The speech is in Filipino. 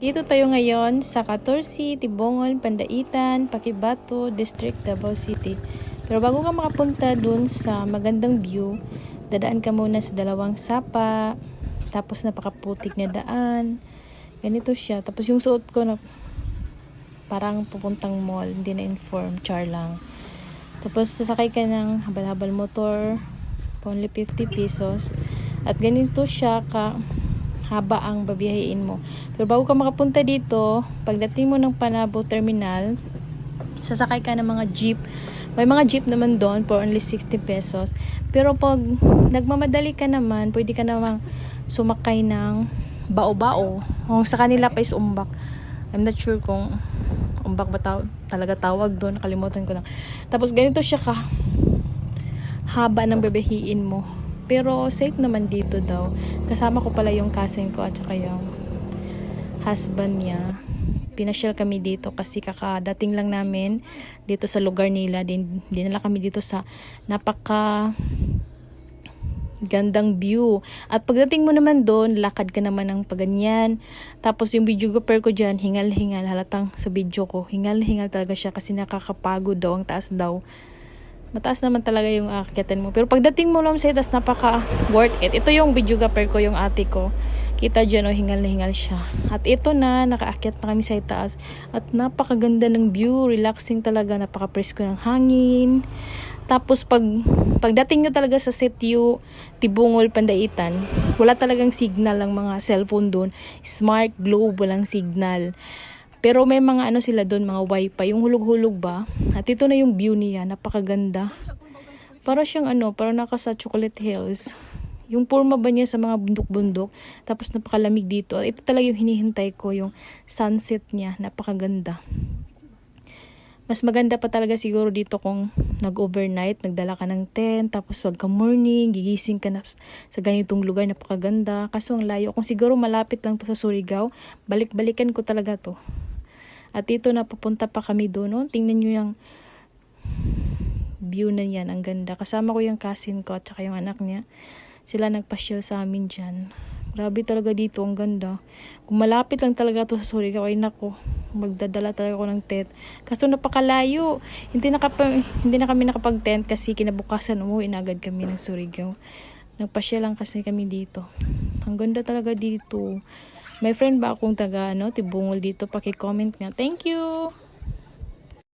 Dito tayo ngayon sa 14, Tibongol, Pandaitan, Paquibato, District, Davao City. Pero bago ka makapunta dun sa magandang view, dadaan ka muna sa dalawang sapa, tapos napakaputik na daan. Ganito siya. Tapos yung suot ko na parang pupuntang mall, hindi na inform, char lang. Tapos sasakay ka ng habal-habal motor, only 50 pesos. At ganito siya haba ang babiyahin mo. Pero bago ka makapunta dito, pagdating mo ng Panabo Terminal, sasakay ka ng mga jeep. May mga jeep naman doon for only 60 pesos. Pero pag nagmamadali ka naman, pwede ka namang sumakay ng bao-bao. Kung sa kanila pa is umbak. I'm not sure kung umbak ba talaga tawag doon. Nakalimutan ko lang. Tapos ganito siya haba ng babiyahin mo. Pero safe naman dito daw. Kasama ko pala yung cousin ko at saka yung husband niya. Pinasyal kami dito kasi kakadating lang namin dito sa lugar nila. Dinala kami dito sa napaka gandang view. At pagdating mo naman doon, lakad ka naman ng paganyan. Tapos yung videographer ko dyan, hingal-hingal. Halatang sa video ko, hingal-hingal talaga siya kasi nakakapagod daw, ang taas daw. Mataas naman talaga yung aakyatan mo. Pero pagdating mo lang sa itaas, napaka worth it. Ito yung videographer ko, yung ate ko. Kita dyan, hingal na hingal siya. At ito na, nakaakyat na kami sa itaas. At napakaganda ng view. Relaxing talaga. Napaka-presko ng hangin. Tapos pagdating nyo talaga sa Setio, Tibungol, Pandaitan, wala talagang signal ang mga cellphone doon. Smart, globe, walang signal. Pero may mga sila doon, mga wifi, yung hulog-hulog ba? At ito na yung view niya, napakaganda. Para siyang parang naka sa Chocolate Hills. Yung forma ba niya sa mga bundok-bundok, tapos napakalamig dito. Ito talaga yung hinihintay ko, yung sunset niya, napakaganda. Mas maganda pa talaga siguro dito kung nag-overnight, nagdala ka ng tent, tapos wag ka morning, gigising ka na sa ganitong lugar, napakaganda. Kaso ang layo, kung siguro malapit lang to sa Surigao, balik-balikan ko talaga to. At dito na papunta pa kami doon. No? Tingnan nyo yung view na yan. Ang ganda. Kasama ko yung cousin ko at saka yung anak niya. Sila nagpasyal sa amin dyan. Grabe talaga dito. Ang ganda. Kung malapit lang talaga to sa Surigao, ay nako, magdadala talaga ako ng tent. Kaso napakalayo. Hindi na kami nakapag-tent kasi kinabukasan umuwi na agad kami ng Surigao. Nagpasyal lang kasi kami dito. Ang ganda talaga dito. May friend ba akong taga Tibungol dito? Paki-comment nga. Thank you!